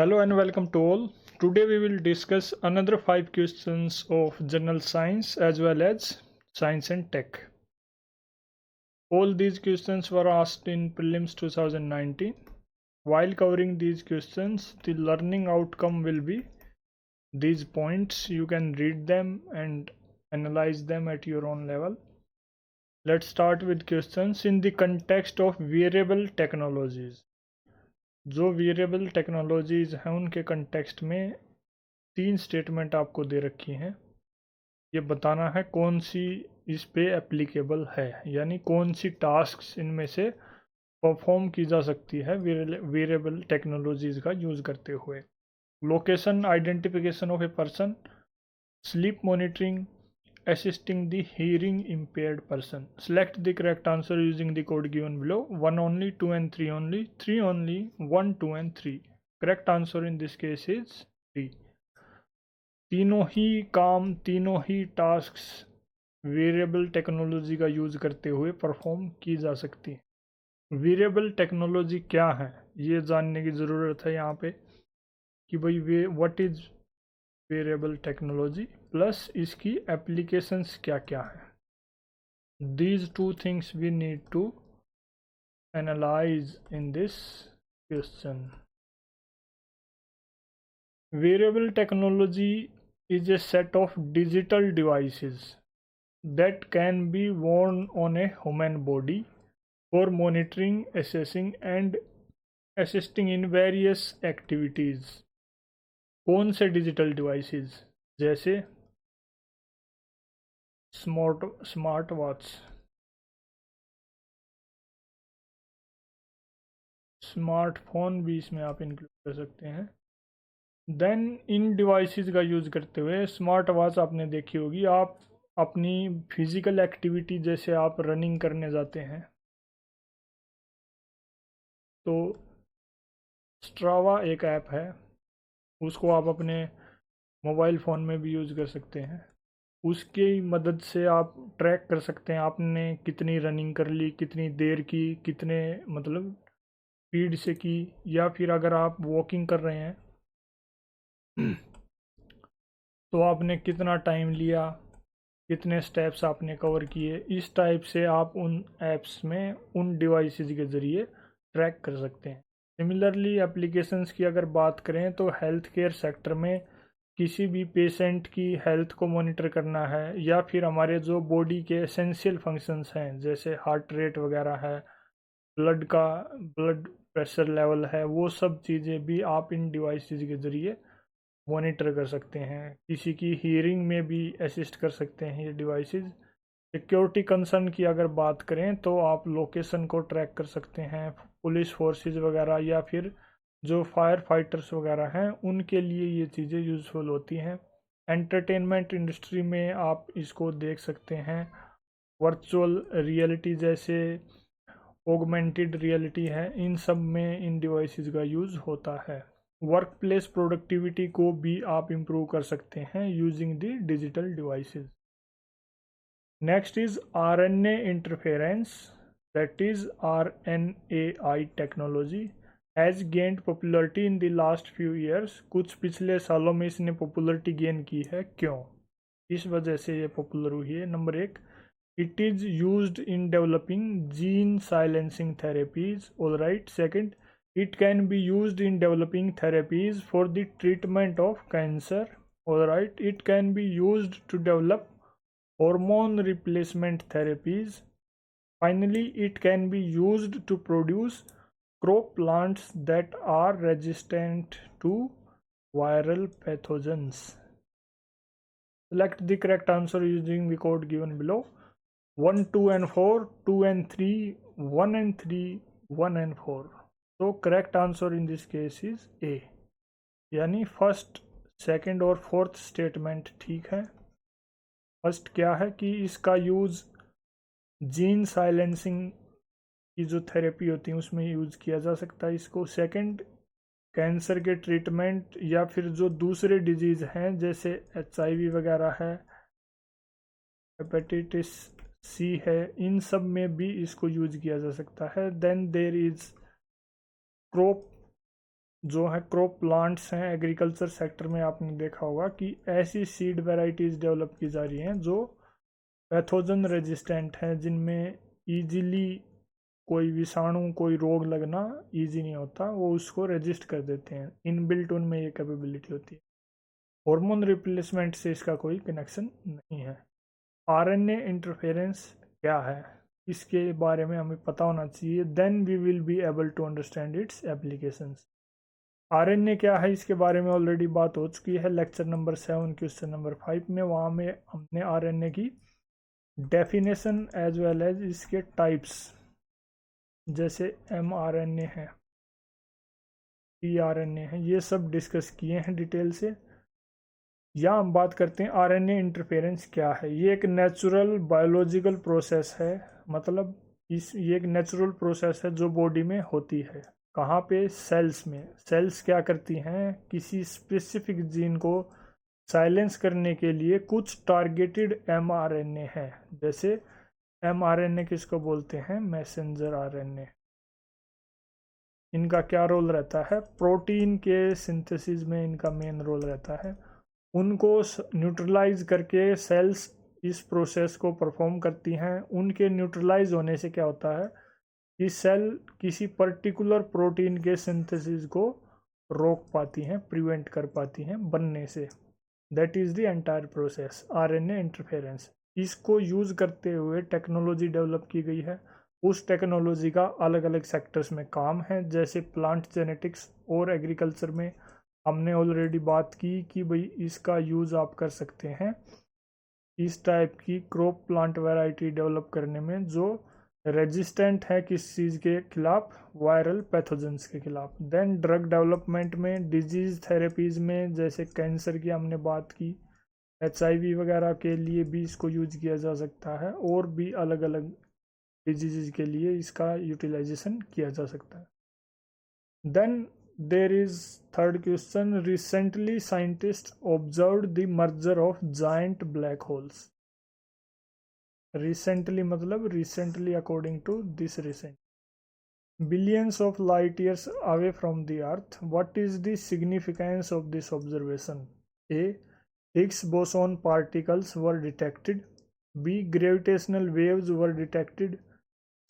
Hello and welcome to all. Today we will discuss another 5 questions of general science as well as science and tech. All these questions were asked in prelims 2019. While covering these questions, the learning outcome will be these points. You can read them and analyze them at your own level. Let's start with questions in the context of wearable technologies. जो variable technologies हैं उनके context में 3 statement आपको दे रखी हैं। ये बताना है कौन सी इस पे एप्लीकेबल है, यानी कौन सी टास्क्स इनमें से परफॉर्म की जा सकती है वेरिएबल टेक्नोलॉजीज का यूज़ करते हुए। Location identification of a person, sleep monitoring, assisting the hearing impaired person. Select the correct answer using the code given below. 1 only, 2 and 3 only, 3 only, 1, 2 and 3. Correct answer in this case is 3. तीनों ही काम, तीनों ही tasks variable technology का use करते हुए perform की जा सकती है। वेरिएबल टेक्नोलॉजी क्या है ये जानने की ज़रूरत है यहाँ पे कि भाई what is variable technology plus इसकी एप्लीकेशंस क्या क्या है। These two things we need to analyze in this question. Wearable technology is a set of digital devices that can be worn on a human body for monitoring, assessing and assisting in various activities. कौन से digital devices? जैसे smart watch, smartphone भी इसमें आप include कर सकते हैं। Then in devices का यूज़ करते हुए स्मार्ट वॉच आपने देखी होगी, आप अपनी फिजिकल एक्टिविटी जैसे आप रनिंग करने जाते हैं तो स्ट्रावा एक ऐप है, उसको आप अपने मोबाइल फ़ोन में भी यूज़ कर सकते हैं। उसकी मदद से आप ट्रैक कर सकते हैं आपने कितनी रनिंग कर ली, कितनी देर की, कितने मतलब स्पीड से की, या फिर अगर आप वॉकिंग कर रहे हैं तो आपने कितना टाइम लिया, कितने स्टेप्स आपने कवर किए। इस टाइप से आप उन ऐप्स में उन डिवाइसेस के ज़रिए ट्रैक कर सकते हैं। सिमिलरली एप्लीकेशंस की अगर बात करें तो हेल्थ केयर सेक्टर में किसी भी पेशेंट की हेल्थ को मॉनिटर करना है, या फिर हमारे जो बॉडी के एसेंशियल फंक्शंस हैं जैसे हार्ट रेट वगैरह है, ब्लड प्रेशर लेवल है, वो सब चीज़ें भी आप इन डिवाइसेस के ज़रिए मॉनिटर कर सकते हैं। किसी की हीयरिंग में भी असिस्ट कर सकते हैं ये डिवाइसेस। सिक्योरिटी कंसर्न की अगर बात करें तो आप लोकेशन को ट्रैक कर सकते हैं। पुलिस फोर्सेस वगैरह या फिर जो फायर फाइटर्स वगैरह हैं उनके लिए ये चीज़ें यूज़फुल होती हैं। एंटरटेनमेंट इंडस्ट्री में आप इसको देख सकते हैं। वर्चुअल रियलिटी जैसे ऑगमेंटेड रियलिटी है, इन सब में इन डिवाइसेस का यूज़ होता है। वर्क प्लेस प्रोडक्टिविटी को भी आप इम्प्रूव कर सकते हैं using the digital devices. Next is RNA interference, that is RNAi technology has gained popularity in the last few years. कुछ पिछले सालों में इसने पॉपुलरिटी गेन की है, क्यों, इस वजह से ये पॉपुलर हुई है। Number 1, it is used in developing gene silencing therapies. All right. Second, it can be used in developing therapies for the treatment of cancer. All right. It can be used to develop hormone replacement therapies. Finally, it can be used to produce crop plants that are resistant to viral pathogens. Select the correct answer using the code given below. 1, 2 and 4, 2 and 3, 1 and 3, 1 and 4. So correct answer in this case is A, यानी first, second और fourth statement ठीक है। First क्या है कि इसका use gene silencing की जो थेरेपी होती है उसमें यूज़ किया जा सकता है इसको। सेकंड, कैंसर के ट्रीटमेंट या फिर जो दूसरे डिजीज़ हैं जैसे HIV वगैरह है, हेपेटाइटिस C है, इन सब में भी इसको यूज किया जा सकता है। देन देर इज क्रॉप जो है क्रॉप प्लांट्स हैं, एग्रीकल्चर सेक्टर में आपने देखा होगा कि ऐसी सीड वेराइटीज़ डेवलप की जा रही हैं जो पैथोजन रेजिस्टेंट हैं, जिनमें ईजिली कोई विषाणु, कोई रोग लगना ईजी नहीं होता, वो उसको रेजिस्ट कर देते हैं, इनबिल्ट उनमें ये कैपेबिलिटी होती है। हार्मोन रिप्लेसमेंट से इसका कोई कनेक्शन नहीं है। आरएनए इंटरफेरेंस क्या है, इसके बारे में हमें पता होना चाहिए, then we will be able to understand its applications. RNA क्या है इसके बारे में ऑलरेडी बात हो चुकी है लेक्चर नंबर 7 क्वेश्चन नंबर 5 में। वहाँ में हमने आरएनए की डेफिनेशन एज वेल एज इसके टाइप्स, जैसे mRNA है, tRNA है, ये सब डिस्कस किए हैं डिटेल से। या हम बात करते हैं आरएनए इंटरफेरेंस क्या है। ये एक नेचुरल बायोलॉजिकल प्रोसेस है, मतलब ये एक नेचुरल प्रोसेस है जो बॉडी में होती है। कहाँ पे? सेल्स में। सेल्स क्या करती हैं, किसी स्पेसिफिक जीन को साइलेंस करने के लिए कुछ टारगेटेड mRNA है। जैसे mRNA किसको बोलते हैं? Messenger RNA. इनका क्या रोल रहता है? प्रोटीन के सिंथेसिस में इनका मेन रोल रहता है। उनको न्यूट्रलाइज करके सेल्स इस प्रोसेस को परफॉर्म करती हैं। उनके न्यूट्रलाइज होने से क्या होता है कि सेल किसी पर्टिकुलर प्रोटीन के सिंथेसिस को रोक पाती हैं, प्रिवेंट कर पाती हैं बनने से। That is the entire process RNA interference. इसको यूज़ करते हुए टेक्नोलॉजी डेवलप की गई है। उस टेक्नोलॉजी का अलग अलग सेक्टर्स में काम है, जैसे प्लांट जेनेटिक्स और एग्रीकल्चर में हमने ऑलरेडी बात की कि भाई इसका यूज़ आप कर सकते हैं इस टाइप की क्रॉप प्लांट वैरायटी डेवलप करने में जो रेजिस्टेंट है किस चीज़ के खिलाफ? वायरल पैथोजेंस के खिलाफ। देन ड्रग डेवलपमेंट में, डिजीज़ थेरेपीज़ में, जैसे कैंसर की हमने बात की, HIV वगैरह के लिए भी इसको यूज किया जा सकता है, और भी अलग अलग डिजीज़ के लिए इसका यूटिलाइजेशन किया जा सकता है। Then there is third question. Recently, scientists observed the merger of giant black holes. Recently मतलब recently according to this recent. Billions of light years away from the Earth. What is the significance of this observation? A. Higgs boson particles were detected. B. Gravitational waves were detected.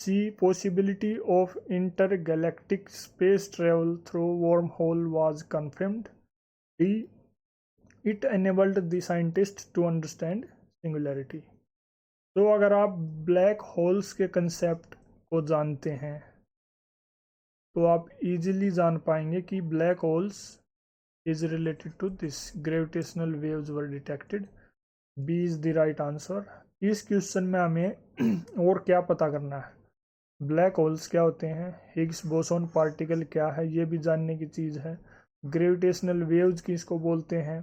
C. Possibility of intergalactic space travel through wormhole was confirmed. D. It enabled the scientists to understand singularity. तो अगर आप black holes के concept को जानते हैं तो आप easily जान पाएंगे कि black holes is related to this, gravitational waves were detected. B is the right answer. इस क्वेश्चन में हमें और क्या पता करना है? ब्लैक होल्स क्या होते हैं, हिग्स बोसोन पार्टिकल क्या है ये भी जानने की चीज़ है, ग्रेविटेशनल वेव्स किसको बोलते हैं,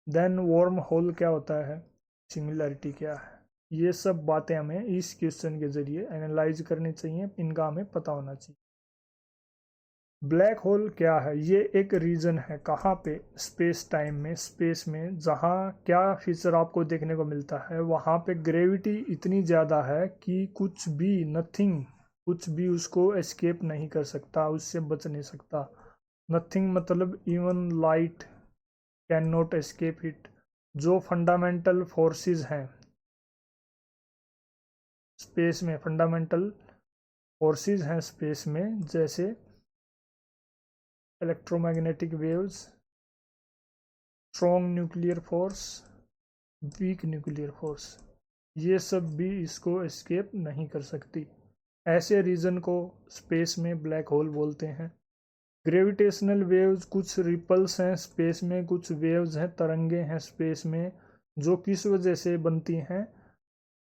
देन वर्म होल क्या होता है, सिंगुलरिटी क्या है। ये सब बातें हमें इस क्वेश्चन के जरिए एनालाइज करनी चाहिए, इनका हमें पता होना चाहिए। ब्लैक होल क्या है? ये एक रीजन है, कहाँ पे? स्पेस टाइम में, स्पेस में, जहाँ क्या फीचर आपको देखने को मिलता है, वहाँ पे ग्रेविटी इतनी ज़्यादा है कि कुछ भी, नथिंग, कुछ भी उसको एस्केप नहीं कर सकता, उससे बच नहीं सकता। नथिंग मतलब even light can not escape it. जो फंडामेंटल फोर्सेस हैं स्पेस में, फंडामेंटल फोर्सेस हैं स्पेस में, जैसे electromagnetic waves, strong nuclear force, weak nuclear force, ये सब भी इसको एस्केप नहीं कर सकती। ऐसे रीजन को स्पेस में ब्लैक होल बोलते हैं। ग्रेविटेशनल वेव्स, कुछ रिपल्स हैं स्पेस में, कुछ वेव्स हैं, तरंगे हैं स्पेस में, जो किस वजह से बनती हैं?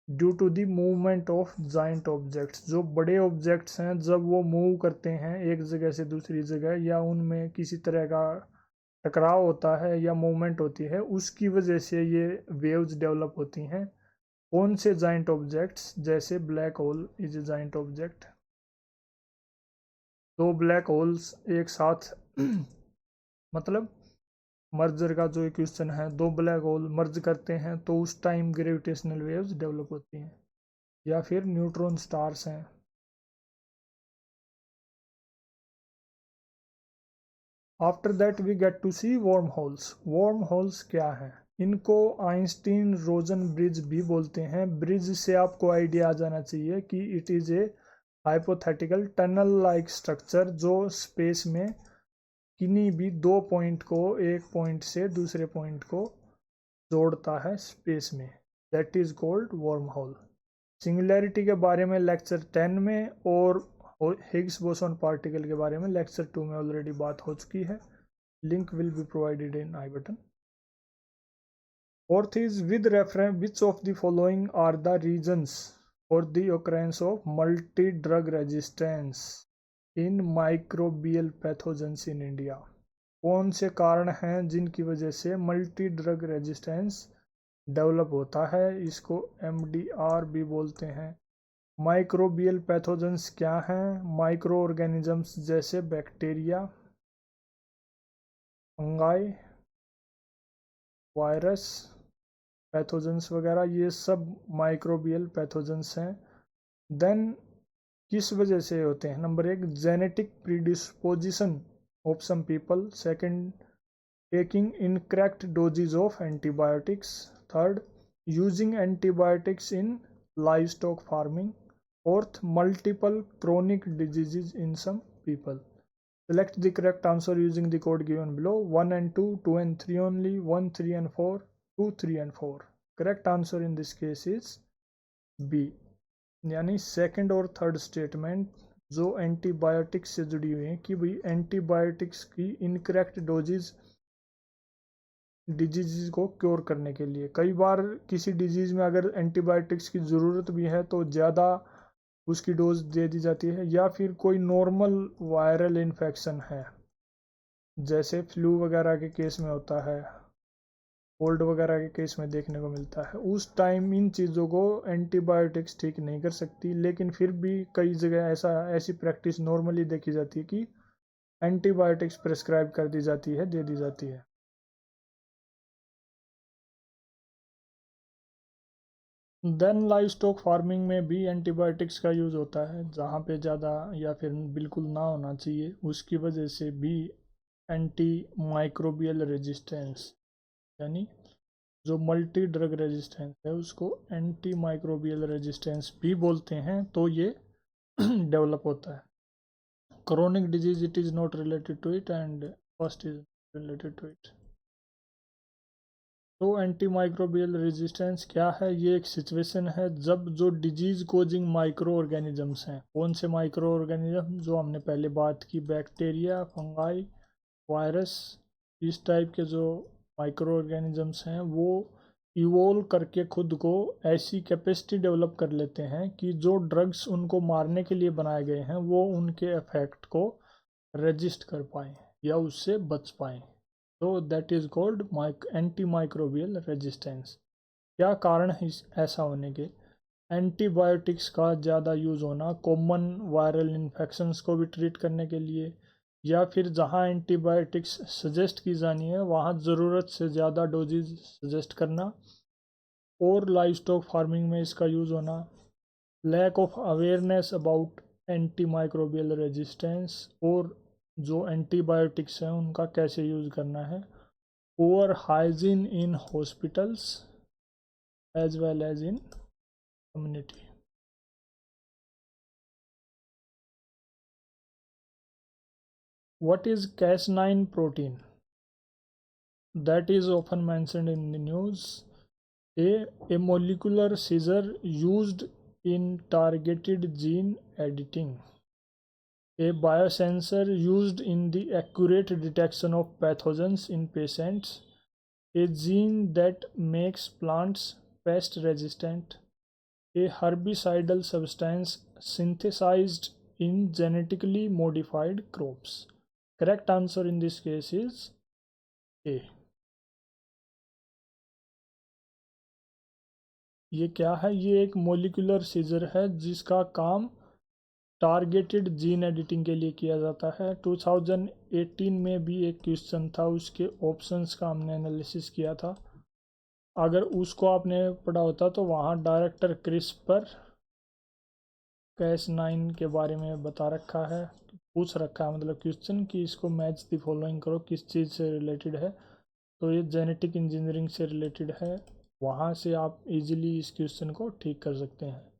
Due to the movement of giant objects. जो बड़े ऑब्जेक्ट्स हैं जब वो मूव करते हैं एक जगह से दूसरी जगह, या उनमें किसी तरह का टकराव होता है या मूवमेंट होती है, उसकी वजह से ये वेव्स डेवलप होती हैं। कौन से जाइंट ऑब्जेक्ट्स? जैसे black hole is a giant object. दो ब्लैक होल्स एक साथ मतलब मर्जर का जो क्वेश्चन है, दो ब्लैक होल मर्ज करते हैं तो उस टाइम ग्रेविटेशनल वेव्स डेवलप होती हैं। या फिर न्यूट्रॉन स्टार्स हैं। After that we get to see wormholes. Wormholes क्या है? इनको आइंस्टीन रोजन ब्रिज भी बोलते हैं। ब्रिज से आपको आइडिया आ जाना चाहिए कि it is a hypothetical tunnel like structure जो स्पेस में किन्हीं भी दो पॉइंट को एक पॉइंट से दूसरे पॉइंट को जोड़ता है स्पेस में। That is called worm hole. Singularity के बारे में लेक्चर 10 में और हिग्स बोसॉन पार्टिकल के बारे में लेक्चर 2 में ऑलरेडी बात हो चुकी है। Link will be provided in I button. Fourth is with reference which of the following are the reasons for the occurrence of multi drug resistance in microbial pathogens in India. कौन से कारण हैं जिनकी वजह से मल्टी ड्रग रेजिस्टेंस डेवलप होता है? इसको MDR भी बोलते हैं। माइक्रोबियल पैथोजेंस क्या हैं? माइक्रो ऑर्गेनिजम्स जैसे बैक्टीरिया, फंगाई, वायरस, पैथोजेंस वगैरह, ये सब माइक्रोबियल पैथोजेंस हैं। देन किस वजह से होते हैं? Number 1, genetic predisposition of some people. Second, taking incorrect doses of antibiotics. Third, using antibiotics in livestock farming. Fourth, multiple chronic diseases in some people. Select the correct answer using the code given below. 1 and 2, 2 and 3 only, 1, 3 and 4, 2, 3 and 4. Correct answer in this case is B. यानी second और third statement जो antibiotics से जुड़ी हुई है कि भाई antibiotics की इनकरेक्ट डोजेज डिजीज को क्योर करने के लिए। कई बार किसी डिजीज में अगर एंटीबायोटिक्स की ज़रूरत भी है तो ज़्यादा उसकी डोज दे दी जाती है, या फिर कोई नॉर्मल वायरल इन्फेक्शन है जैसे फ्लू वगैरह के केस में होता है, कोल्ड वगैरह के केस में देखने को मिलता है, उस टाइम इन चीज़ों को एंटीबायोटिक्स ठीक नहीं कर सकती। लेकिन फिर भी कई जगह ऐसी प्रैक्टिस नॉर्मली देखी जाती है कि एंटीबायोटिक्स प्रिस्क्राइब कर दी जाती है, दे दी जाती है। देन लाइव स्टॉक फार्मिंग में भी एंटीबायोटिक्स का यूज़ होता है जहाँ पे ज़्यादा या फिर बिल्कुल ना होना चाहिए, उसकी वजह से भी एंटी माइक्रोबियल रेजिस्टेंस यानी जो मल्टी ड्रग रेजिस्टेंस है उसको एंटी माइक्रोबियल रेजिस्टेंस भी बोलते हैं, तो ये डेवलप होता है। Chronic disease it is not related to it and first is related to it. तो एंटी माइक्रोबियल रेजिस्टेंस क्या है? ये एक सिचुएशन है जब जो डिजीज कोजिंग माइक्रो ऑर्गेनिजम्स हैं, कौन से माइक्रो ऑर्गेनिज्म? जो हमने पहले बात की, बैक्टीरिया, फंगाई, वायरस, इस टाइप के जो माइक्रो ऑर्गेनिजम्स हैं वो इवोल्व करके खुद को ऐसी कैपेसिटी डेवलप कर लेते हैं कि जो ड्रग्स उनको मारने के लिए बनाए गए हैं वो उनके इफेक्ट को रजिस्ट कर पाएँ या उससे बच पाएँ। तो that is called anti microbial resistance. क्या कारण है ऐसा होने के? एंटीबायोटिक्स का ज़्यादा यूज़ होना कॉमन वायरल इन्फेक्शंस को भी ट्रीट करने के लिए, या फिर जहाँ एंटीबायोटिक्स सजेस्ट की जानी है वहाँ ज़रूरत से ज़्यादा डोजेज सजेस्ट करना, और लाइव स्टॉक फार्मिंग में इसका यूज़ होना, lack of awareness about antimicrobial resistance और जो एंटीबायोटिक्स हैं उनका कैसे यूज़ करना है, poor hygiene in hospitals as well as in community. What is Cas9 protein? That is often mentioned in the news. A molecular scissor used in targeted gene editing. A biosensor used in the accurate detection of pathogens in patients. A gene that makes plants pest resistant. A herbicidal substance synthesized in genetically modified crops. Correct answer in this case is A. ये क्या है? ये एक molecular scissor है जिसका काम targeted gene editing के लिए किया जाता है। 2018 में भी एक क्वेश्चन था, उसके ऑप्शंस का हमने एनालिसिस किया था। अगर उसको आपने पढ़ा होता तो वहाँ डायरेक्टर क्रिस्पर Cas9 के बारे में बता रखा है। पूछ रखा है मतलब क्वेश्चन कि इसको मैच द फॉलोइंग करो, किस चीज़ से रिलेटेड है, तो ये जेनेटिक इंजीनियरिंग से रिलेटेड है। वहाँ से आप इजीली इस क्वेश्चन को ठीक कर सकते हैं।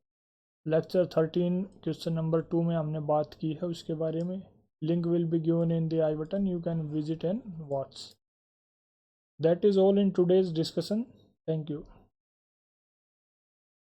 लेक्चर 13 क्वेश्चन नंबर 2 में हमने बात की है उसके बारे में। Link will be given in the I button, you can visit and watch. That is all in today's discussion. Thank you.